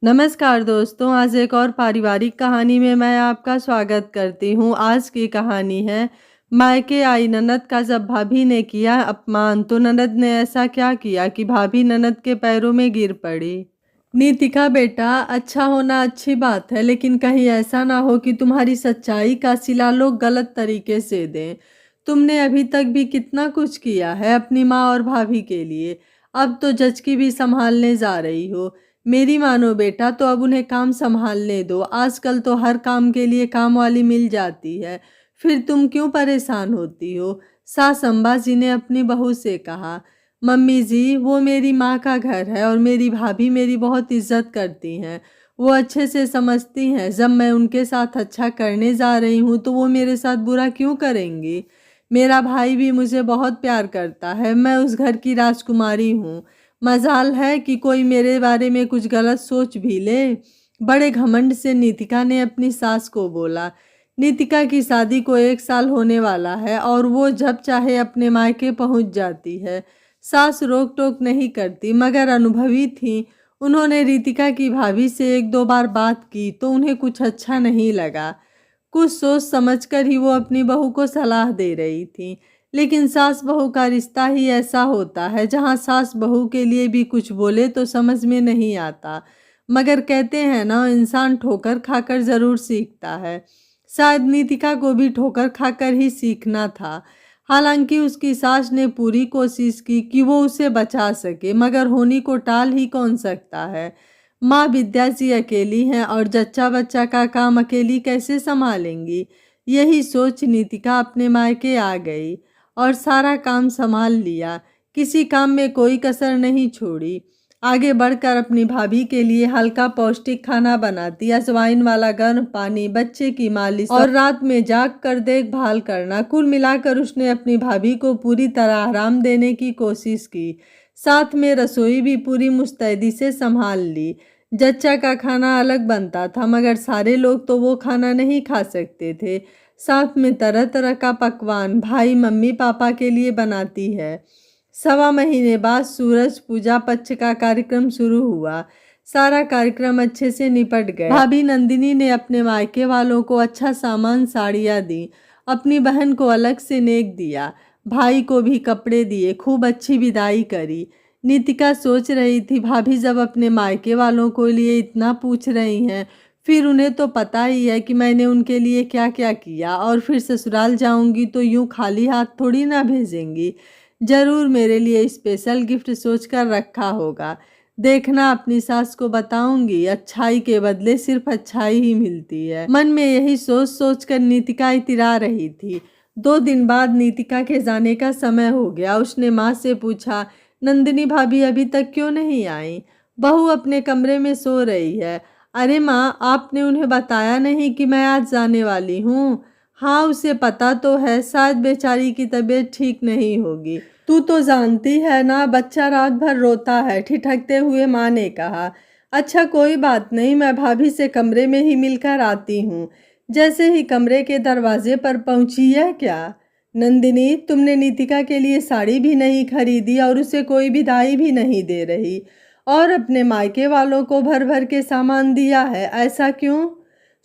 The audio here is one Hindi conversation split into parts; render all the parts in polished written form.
नमस्कार दोस्तों, आज एक और पारिवारिक कहानी में मैं आपका स्वागत करती हूँ। आज की कहानी है मायके आई ननद का। जब भाभी ने किया अपमान तो ननद ने ऐसा क्या किया कि भाभी ननद के पैरों में गिर पड़ी। नीतिका बेटा, अच्छा होना अच्छी बात है, लेकिन कहीं ऐसा ना हो कि तुम्हारी सच्चाई का सिला लोग गलत तरीके से दें। तुमने अभी तक भी कितना कुछ किया है अपनी माँ और भाभी के लिए, अब तो जज की भी संभालने जा रही हो। मेरी मानो बेटा, तो अब उन्हें काम संभालने दो। आजकल तो हर काम के लिए काम वाली मिल जाती है, फिर तुम क्यों परेशान होती हो। सास अम्बा जी ने अपनी बहू से कहा, मम्मी जी, वो मेरी माँ का घर है और मेरी भाभी मेरी बहुत इज्जत करती हैं। वो अच्छे से समझती हैं जब मैं उनके साथ अच्छा करने जा रही हूँ तो वो मेरे साथ बुरा क्यों करेंगी। मेरा भाई भी मुझे बहुत प्यार करता है, मैं उस घर की राजकुमारी हूँ। मजाल है कि कोई मेरे बारे में कुछ गलत सोच भी ले। बड़े घमंड से नीतिका ने अपनी सास को बोला। नीतिका की शादी को 1 साल होने वाला है और वो जब चाहे अपने मायके पहुंच जाती है। सास रोक टोक नहीं करती, मगर अनुभवी थी। उन्होंने रीतिका की भाभी से 1-2 बार बात की तो उन्हें कुछ अच्छा नहीं लगा। कुछ सोच समझकर ही वो अपनी बहू को सलाह दे रही थी। लेकिन सास बहू का रिश्ता ही ऐसा होता है जहाँ सास बहू के लिए भी कुछ बोले तो समझ में नहीं आता। मगर कहते हैं ना, इंसान ठोकर खाकर जरूर सीखता है। शायद नीतिका को भी ठोकर खाकर ही सीखना था। हालांकि उसकी सास ने पूरी कोशिश की कि वो उसे बचा सके, मगर होनी को टाल ही कौन सकता है। माँ विद्या जी अकेली हैं और जच्चा बच्चा का काम अकेली कैसे संभालेंगी। यही सोच नीतिका अपने मायके आ गई और सारा काम संभाल लिया। किसी काम में कोई कसर नहीं छोड़ी। आगे बढ़कर अपनी भाभी के लिए हल्का पौष्टिक खाना बनाती, अजवाइन वाला गर्म पानी, बच्चे की मालिश और रात में जाग कर देखभाल करना। कुल मिलाकर उसने अपनी भाभी को पूरी तरह आराम देने की कोशिश की। साथ में रसोई भी पूरी मुस्तैदी से संभाल ली। जच्चा का खाना अलग बनता था, मगर सारे लोग तो वो खाना नहीं खा सकते थे। साथ में तरह तरह का पकवान भाई मम्मी पापा के लिए बनाती है। 1.25 महीने बाद सूरज पूजा पक्ष का कार्यक्रम शुरू हुआ। सारा कार्यक्रम अच्छे से निपट गया। भाभी नंदिनी ने अपने मायके वालों को अच्छा सामान, साड़ियाँ दी। अपनी बहन को अलग से नेक दिया। भाई को भी कपड़े दिए। खूब अच्छी विदाई करी। नीतिका सोच रही थी, भाभी जब अपने मायके वालों को लिए इतना पूछ रही हैं, फिर उन्हें तो पता ही है कि मैंने उनके लिए क्या क्या किया, और फिर ससुराल जाऊंगी तो यूं खाली हाथ थोड़ी ना भेजेंगी। जरूर मेरे लिए स्पेशल गिफ्ट सोचकर रखा होगा। देखना, अपनी सास को बताऊंगी, अच्छाई के बदले सिर्फ अच्छाई ही मिलती है। मन में यही सोच सोच कर नीतिका इतरा रही थी। 2 दिन बाद नीतिका के जाने का समय हो गया। उसने माँ से पूछा, नंदिनी भाभी अभी तक क्यों नहीं आई। बहू अपने कमरे में सो रही है। अरे माँ, आपने उन्हें बताया नहीं कि मैं आज जाने वाली हूँ। हाँ, उसे पता तो है, शायद बेचारी की तबीयत ठीक नहीं होगी। तू तो जानती है ना, बच्चा रात भर रोता है, ठिठकते हुए माँ ने कहा। अच्छा कोई बात नहीं, मैं भाभी से कमरे में ही मिलकर आती हूँ। जैसे ही कमरे के दरवाजे पर पहुंची, यह क्या नंदिनी, तुमने नीतिका के लिए साड़ी भी नहीं खरीदी और उसे कोई विदाई भी नहीं दे रही, और अपने मायके वालों को भर भर के सामान दिया है, ऐसा क्यों।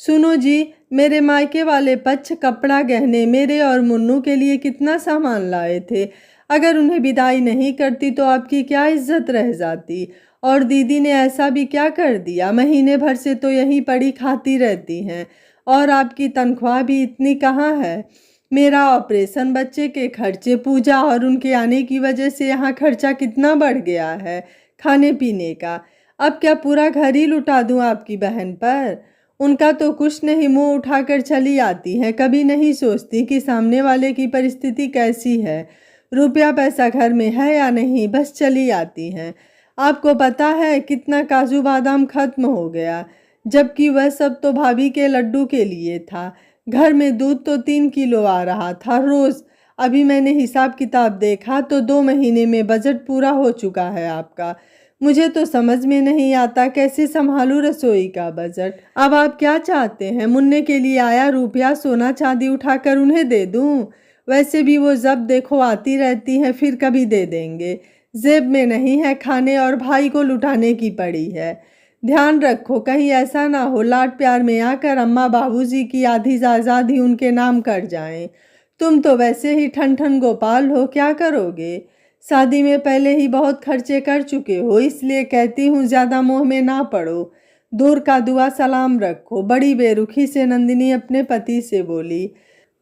सुनो जी, मेरे मायके वाले पक्ष कपड़ा गहने मेरे और मुन्नू के लिए कितना सामान लाए थे। अगर उन्हें विदाई नहीं करती तो आपकी क्या इज्जत रह जाती। और दीदी ने ऐसा भी क्या कर दिया, महीने भर से तो यहीं पड़ी खाती रहती हैं, और आपकी तनख्वाह भी इतनी कहाँ है। मेरा ऑपरेशन, बच्चे के खर्चे, पूजा और उनके आने की वजह से यहाँ खर्चा कितना बढ़ गया है, खाने पीने का। अब क्या पूरा घर ही लुटा दूँ आपकी बहन पर। उनका तो कुछ नहीं, मुंह उठाकर चली आती हैं, कभी नहीं सोचती कि सामने वाले की परिस्थिति कैसी है, रुपया पैसा घर में है या नहीं, बस चली आती हैं। आपको पता है कितना काजू बादाम खत्म हो गया, जबकि वह सब तो भाभी के लड्डू के लिए था। घर में दूध तो 3 किलो आ रहा था रोज। अभी मैंने हिसाब किताब देखा तो 2 महीने में बजट पूरा हो चुका है आपका। मुझे तो समझ में नहीं आता कैसे संभालूं रसोई का बजट। अब आप क्या चाहते हैं, मुन्ने के लिए आया रुपया सोना चांदी उठाकर उन्हें दे दूं। वैसे भी वो जब देखो आती रहती हैं, फिर कभी दे देंगे। जेब में नहीं है खाने और भाई को लुटाने की पड़ी है। ध्यान रखो कहीं ऐसा ना हो लाड प्यार में आकर अम्मा बाबूजी की आधी आज़ादी उनके नाम कर जाएं। तुम तो वैसे ही ठन ठन गोपाल हो, क्या करोगे? शादी में पहले ही बहुत खर्चे कर चुके हो, इसलिए कहती हूँ ज़्यादा मोह में ना पड़ो। दूर का दुआ सलाम रखो। बड़ी बेरुखी से नंदिनी अपने पति से बोली।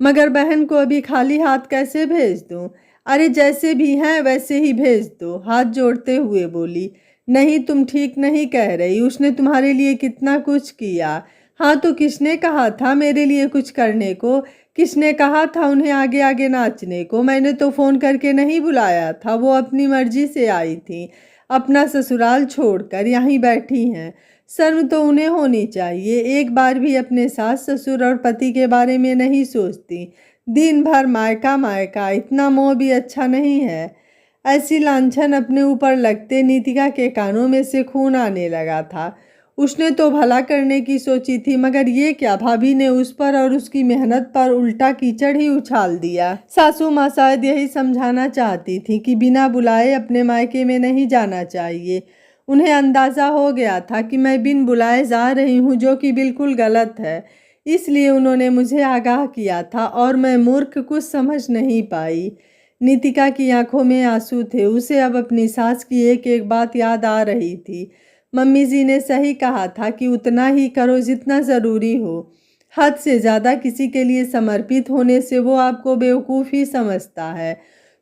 मगर बहन को अभी खाली हाथ कैसे भेज दूं? अरे जैसे भी हैं वैसे ही भेज दो, हाथ जोड़ते हुए बोली। नहीं, तुम ठीक नहीं कह रही, उसने तुम्हारे लिए कितना कुछ किया। हाँ तो किसने कहा था मेरे लिए कुछ करने को? किसने कहा था उन्हें आगे आगे नाचने को? मैंने तो फोन करके नहीं बुलाया था, वो अपनी मर्जी से आई थी। अपना ससुराल छोड़कर यहीं बैठी हैं। शर्म तो उन्हें होनी चाहिए, एक बार भी अपने सास ससुर और पति के बारे में नहीं सोचती। दिन भर मायका मायका, इतना मोह भी अच्छा नहीं है। ऐसी लांछन अपने ऊपर लगते नीतिका के कानों में से खून आने लगा था। उसने तो भला करने की सोची थी, मगर ये क्या, भाभी ने उस पर और उसकी मेहनत पर उल्टा कीचड़ ही उछाल दिया। सासू माँ शायद यही समझाना चाहती थी कि बिना बुलाए अपने मायके में नहीं जाना चाहिए। उन्हें अंदाज़ा हो गया था कि मैं बिन बुलाए जा रही हूँ, जो कि बिल्कुल गलत है। इसलिए उन्होंने मुझे आगाह किया था और मैं मूर्ख कुछ समझ नहीं पाई। नीतिका की आंखों में आंसू थे। उसे अब अपनी सास की एक एक बात याद आ रही थी। मम्मी जी ने सही कहा था कि उतना ही करो जितना ज़रूरी हो। हद से ज़्यादा किसी के लिए समर्पित होने से वो आपको बेवकूफ़ ही समझता है।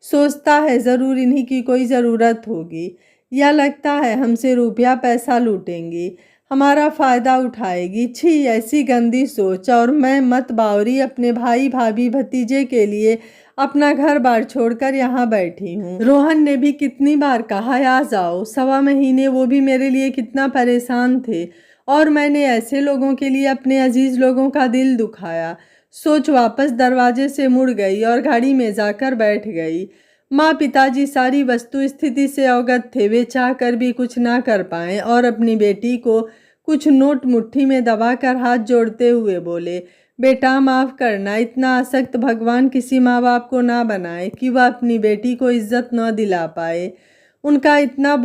सोचता है ज़रूर इन्हीं की कोई ज़रूरत होगी, या लगता है हमसे रुपया पैसा लूटेंगी, हमारा फ़ायदा उठाएगी। छी, ऐसी गंदी सोच। और मैं मत बावरी अपने भाई भाभी भतीजे के लिए अपना घर बार छोड़कर यहाँ बैठी हूँ। रोहन ने भी कितनी बार कहा आ जाओ, 1.25 महीने वो भी मेरे लिए कितना परेशान थे, और मैंने ऐसे लोगों के लिए अपने अजीज लोगों का दिल दुखाया। सोच वापस दरवाजे से मुड़ गई और गाड़ी में जाकर बैठ गई। माँ पिताजी सारी वस्तु स्थिति से अवगत थे। वे चाह कर भी कुछ ना कर पाए और अपनी बेटी को कुछ नोट मुट्ठी में दबाकर हाथ जोड़ते हुए बोले, बेटा माफ़ करना, इतना आसक्त भगवान किसी माँ बाप को ना बनाए कि वह अपनी बेटी को इज्जत न दिला पाए। उनका इतना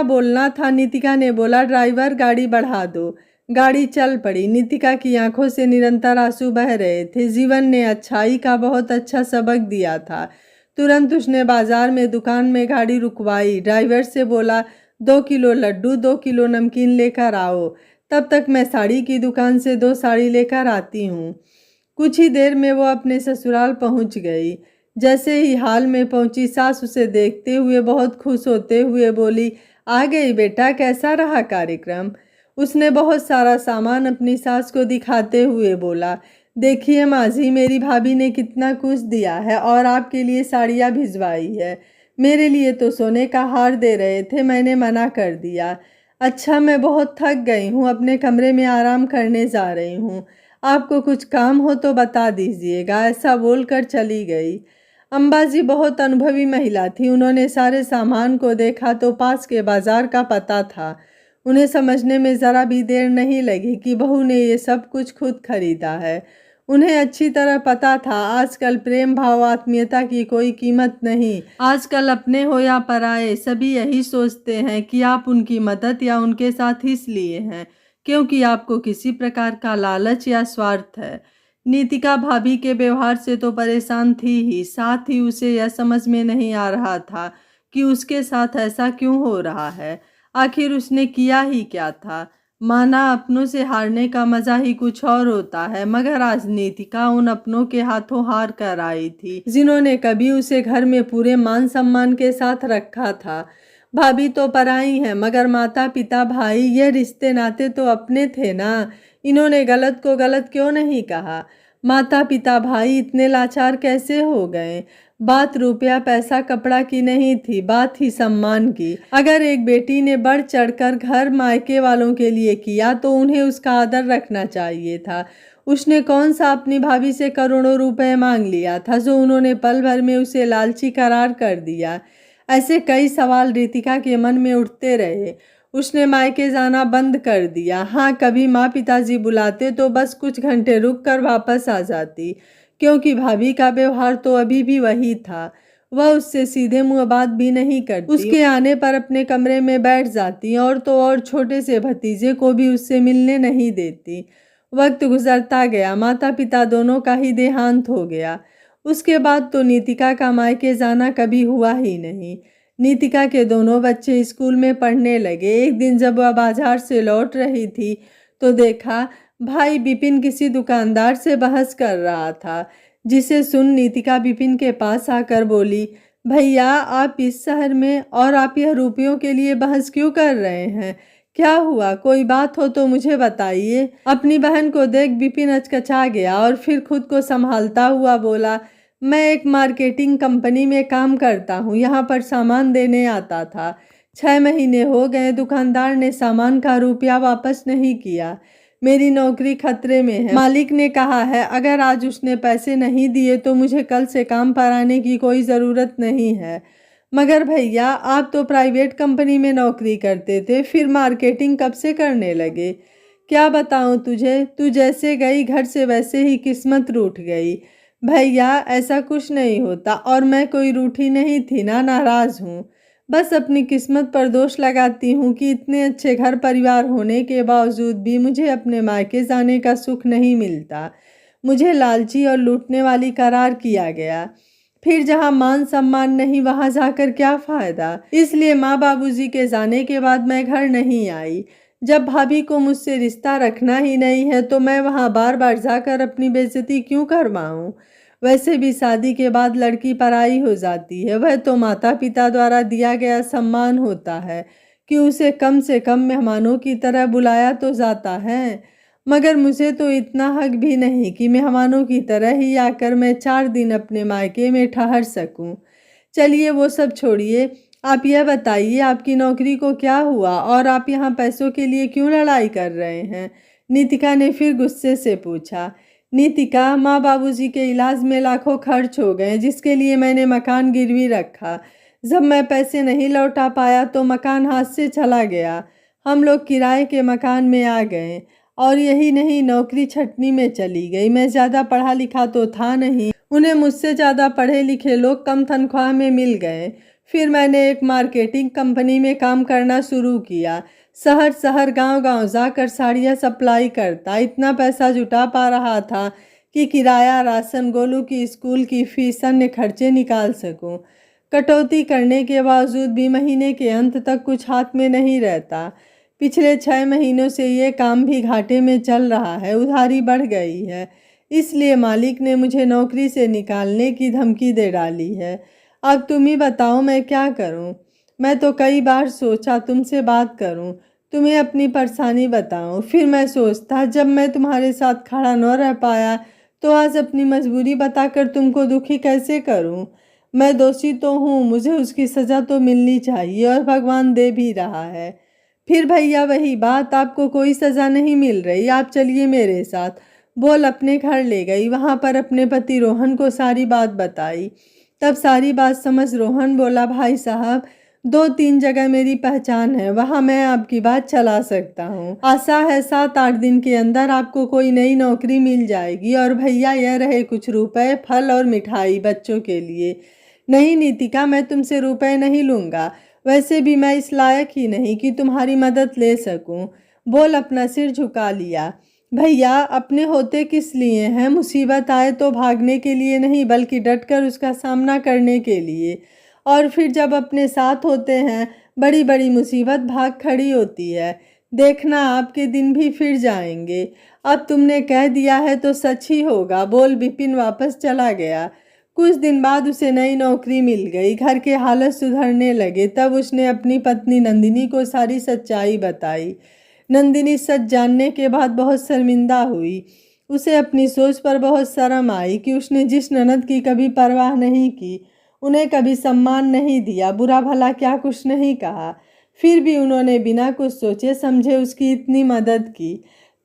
बोलना था। नीतिका ने बोला, ड्राइवर गाड़ी बढ़ा दो। गाड़ी चल पड़ी। नीतिका की आंखों से निरंतर आंसू बह रहे थे। जीवन ने अच्छाई का बहुत अच्छा सबक दिया था। तुरंत उसने बाजार में दुकान में गाड़ी रुकवाई। ड्राइवर से बोला, 2 किलो लड्डू 2 किलो नमकीन लेकर आओ, तब तक मैं साड़ी की दुकान से 2 साड़ी लेकर आती हूँ। कुछ ही देर में वो अपने ससुराल पहुँच गई। जैसे ही हाल में पहुंची, सास उसे देखते हुए बहुत खुश होते हुए बोली, आ गई बेटा, कैसा रहा कार्यक्रम? उसने बहुत सारा सामान अपनी सास को दिखाते हुए बोला, देखिए माँ जी, मेरी भाभी ने कितना कुछ दिया है और आपके लिए साड़ियाँ भिजवाई है। मेरे लिए तो सोने का हार दे रहे थे, मैंने मना कर दिया। अच्छा, मैं बहुत थक गई हूँ, अपने कमरे में आराम करने जा रही हूँ। आपको कुछ काम हो तो बता दीजिएगा। ऐसा बोलकर चली गई। अंबाजी बहुत अनुभवी महिला थी। उन्होंने सारे सामान को देखा तो पास के बाजार का पता था। उन्हें समझने में ज़रा भी देर नहीं लगी कि बहू ने ये सब कुछ खुद खरीदा है। उन्हें अच्छी तरह पता था आजकल प्रेम भाव आत्मीयता की कोई कीमत नहीं। आजकल अपने हो या पराए, सभी यही सोचते हैं कि आप उनकी मदद या उनके साथ इसलिए हैं क्योंकि आपको किसी प्रकार का लालच या स्वार्थ है। नीतिका भाभी के व्यवहार से तो परेशान थी ही, साथ ही उसे यह समझ में नहीं आ रहा था कि उसके साथ ऐसा क्यों हो रहा है। आखिर उसने किया ही क्या था? माना अपनों से हारने का मजा ही कुछ और होता है, मगर आज नीतिका उन अपनों के हाथों हार कर आई थी जिन्होंने कभी उसे घर में पूरे मान सम्मान के साथ रखा था। भाभी तो पराई है, मगर माता पिता भाई ये रिश्ते नाते तो अपने थे ना। इन्होंने गलत को गलत क्यों नहीं कहा? माता पिता भाई इतने लाचार कैसे हो गए? बात रुपया पैसा कपड़ा की नहीं थी, बात ही सम्मान की। अगर एक बेटी ने बढ़ चढ़कर घर मायके वालों के लिए किया तो उन्हें उसका आदर रखना चाहिए था। उसने कौन सा अपनी भाभी से करोड़ों रुपए मांग लिया था जो उन्होंने पल भर में उसे लालची करार कर दिया? ऐसे कई सवाल रितिका के मन में उठते रहे। उसने मायके जाना बंद कर दिया। हाँ, कभी माँ पिताजी बुलाते तो बस कुछ घंटे रुक कर वापस आ जाती, क्योंकि भाभी का व्यवहार तो अभी भी वही था। वह उससे सीधे मुंह बात भी नहीं करती। उसके आने पर अपने कमरे में बैठ जाती और तो और छोटे से भतीजे को भी उससे मिलने नहीं देती। वक्त गुजरता गया, माता पिता दोनों का ही देहांत हो गया। उसके बाद तो नीतिका का मायके जाना कभी हुआ ही नहीं। नीतिका के दोनों बच्चे स्कूल में पढ़ने लगे। एक दिन जब वह बाजार से लौट रही थी तो देखा भाई बिपिन किसी दुकानदार से बहस कर रहा था, जिसे सुन नीतिका बिपिन के पास आकर बोली, भैया आप इस शहर में और आप यह रुपयों के लिए बहस क्यों कर रहे हैं? क्या हुआ? कोई बात हो तो मुझे बताइए। अपनी बहन को देख बिपिन अचकचा गया और फिर खुद को संभालता हुआ बोला, मैं एक मार्केटिंग कंपनी में काम करता हूँ, यहाँ पर सामान देने आता था। 6 महीने हो गए, दुकानदार ने सामान का रुपया वापस नहीं किया। मेरी नौकरी खतरे में है। मालिक ने कहा है अगर आज उसने पैसे नहीं दिए तो मुझे कल से काम पर आने की कोई ज़रूरत नहीं है। मगर भैया आप तो प्राइवेट कंपनी में नौकरी करते थे, फिर मार्केटिंग कब से करने लगे? क्या बताऊं तुझे, तू जैसे गई घर से वैसे ही किस्मत रूठ गई। भैया ऐसा कुछ नहीं होता और मैं कोई रूठी नहीं थी ना, नाराज हूँ। बस अपनी किस्मत पर दोष लगाती हूँ कि इतने अच्छे घर परिवार होने के बावजूद भी मुझे अपने मायके जाने का सुख नहीं मिलता। मुझे लालची और लूटने वाली करार किया गया। फिर जहाँ मान सम्मान नहीं वहाँ जाकर क्या फायदा? इसलिए माँ बाबूजी के जाने के बाद मैं घर नहीं आई। जब भाभी को मुझसे रिश्ता रखना ही नहीं है तो मैं वहाँ बार बार जाकर अपनी बेइज्जती क्यों करवाऊँ? वैसे भी शादी के बाद लड़की पराई हो जाती है। वह तो माता पिता द्वारा दिया गया सम्मान होता है कि उसे कम से कम मेहमानों की तरह बुलाया तो जाता है, मगर मुझे तो इतना हक भी नहीं कि मेहमानों की तरह ही आकर मैं 4 दिन अपने मायके में ठहर सकूं। चलिए वो सब छोड़िए, आप यह बताइए आपकी नौकरी को क्या हुआ और आप यहाँ पैसों के लिए क्यों लड़ाई कर रहे हैं? नीतिका ने फिर गुस्से से पूछा। नीतिका, माँ बाबूजी के इलाज में लाखों खर्च हो गए जिसके लिए मैंने मकान गिरवी रखा। जब मैं पैसे नहीं लौटा पाया तो मकान हाथ से चला गया। हम लोग किराए के मकान में आ गए और यही नहीं नौकरी छटनी में चली गई। मैं ज़्यादा पढ़ा लिखा तो था नहीं, उन्हें मुझसे ज़्यादा पढ़े लिखे लोग कम तनख्वाह में मिल गए। फिर मैंने एक मार्केटिंग कंपनी में काम करना शुरू किया। शहर शहर गांव-गांव जाकर साड़ियाँ सप्लाई करता। इतना पैसा जुटा पा रहा था कि किराया, राशन, गोलू की स्कूल की फीस, अन्य खर्चे निकाल सकूं। कटौती करने के बावजूद भी महीने के अंत तक कुछ हाथ में नहीं रहता। पिछले 6 महीनों से ये काम भी घाटे में चल रहा है, उधारी बढ़ गई है। इसलिए मालिक ने मुझे नौकरी से निकालने की धमकी दे डाली है। अब तुम ही बताओ मैं क्या करूं? मैं तो कई बार सोचा तुमसे बात करूं, तुम्हें अपनी परेशानी बताऊं। फिर मैं सोचता जब मैं तुम्हारे साथ खड़ा न रह पाया तो आज अपनी मजबूरी बताकर तुमको दुखी कैसे करूं? मैं दोषी तो हूँ, मुझे उसकी सज़ा तो मिलनी चाहिए और भगवान दे भी रहा है। फिर भैया वही बात, आपको कोई सज़ा नहीं मिल रही, आप चलिए मेरे साथ। बोल अपने घर ले गई। वहाँ पर अपने पति रोहन को सारी बात बताई। तब सारी बात समझ रोहन बोला, भाई साहब 2-3 जगह मेरी पहचान है, वहाँ मैं आपकी बात चला सकता हूँ। आशा है 7-8 दिन के अंदर आपको कोई नई नौकरी मिल जाएगी। और भैया यह रहे कुछ रुपए, फल और मिठाई बच्चों के लिए। नहीं नीतिका, मैं तुमसे रुपए नहीं लूँगा। वैसे भी मैं इस लायक ही नहीं कि तुम्हारी मदद ले सकूं। बोल अपना सिर झुका लिया। भैया अपने होते किस लिए हैं? मुसीबत आए तो भागने के लिए नहीं बल्कि डटकर उसका सामना करने के लिए। और फिर जब अपने साथ होते हैं बड़ी बड़ी मुसीबत भाग खड़ी होती है। देखना आपके दिन भी फिर जाएंगे। अब तुमने कह दिया है तो सच ही होगा। बोल बिपिन वापस चला गया। कुछ दिन बाद उसे नई नौकरी मिल गई। घर के हालत सुधरने लगे। तब उसने अपनी पत्नी नंदिनी को सारी सच्चाई बताई। नंदिनी सच जानने के बाद बहुत शर्मिंदा हुई। उसे अपनी सोच पर बहुत शर्म आई कि उसने जिस ननद की कभी परवाह नहीं की, उन्हें कभी सम्मान नहीं दिया, बुरा भला क्या कुछ नहीं कहा, फिर भी उन्होंने बिना कुछ सोचे समझे उसकी इतनी मदद की।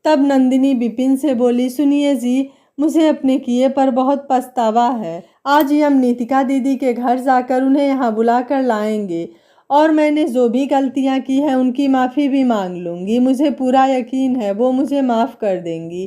तब नंदिनी बिपिन से बोली, सुनिए जी, मुझे अपने किए पर बहुत पछतावा है। आज ही हम नीतिका दीदी के घर जाकर उन्हें यहाँ बुला कर लाएंगे और मैंने जो भी गलतियाँ की हैं उनकी माफ़ी भी मांग लूँगी। मुझे पूरा यकीन है वो मुझे माफ़ कर देंगी।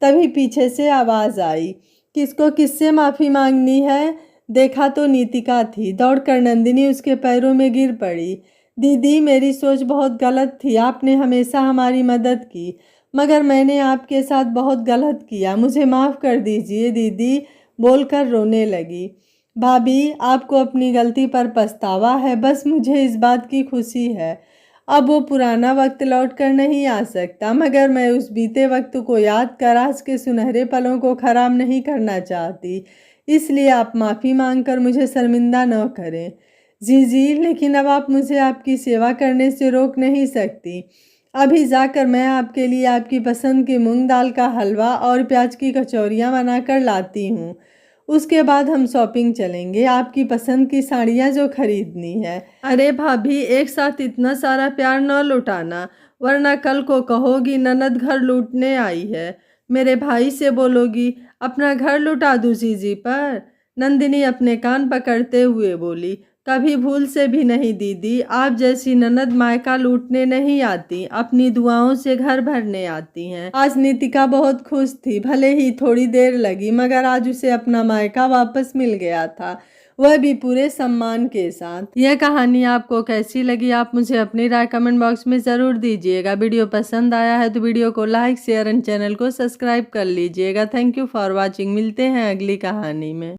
तभी पीछे से आवाज़ आई, किसको किससे माफ़ी मांगनी है? देखा तो नीतिका थी। दौड़कर नंदिनी उसके पैरों में गिर पड़ी। दीदी, मेरी सोच बहुत गलत थी। आपने हमेशा हमारी मदद की, मगर मैंने आपके साथ बहुत गलत किया। मुझे माफ़ कर दीजिए दीदी, बोलकर रोने लगी। भाभी, आपको अपनी गलती पर पछतावा है। बस मुझे इस बात की खुशी है, अब वो पुराना वक्त लौट कर नहीं आ सकता, मगर मैं उस बीते वक्त को याद कर आज के सुनहरे पलों को खराब नहीं करना चाहती। इसलिए आप माफ़ी मांगकर मुझे शर्मिंदा न करें। जी, लेकिन अब आप मुझे आपकी सेवा करने से रोक नहीं सकती। अभी जाकर मैं आपके लिए आपकी पसंद की मूंग दाल का हलवा और प्याज की कचौरियाँ बनाकर लाती हूँ। उसके बाद हम शॉपिंग चलेंगे, आपकी पसंद की साड़ियाँ जो खरीदनी है। अरे भाभी, एक साथ इतना सारा प्यार न लुटाना, वरना कल को कहोगी ननद घर लूटने आई है। मेरे भाई से बोलोगी अपना घर लुटा दूँ जीजी पर। नंदिनी अपने कान पकड़ते हुए बोली, कभी भूल से भी नहीं दीदी, आप जैसी ननद मायका लूटने नहीं आती, अपनी दुआओं से घर भरने आती हैं। आज नीतिका बहुत खुश थी, भले ही थोड़ी देर लगी, मगर आज उसे अपना मायका वापस मिल गया था, वह भी पूरे सम्मान के साथ। यह कहानी आपको कैसी लगी, आप मुझे अपनी राय कमेंट बॉक्स में ज़रूर दीजिएगा। वीडियो पसंद आया है तो वीडियो को लाइक शेयर एंड चैनल को सब्सक्राइब कर लीजिएगा। Thank you for watching. मिलते हैं अगली कहानी में।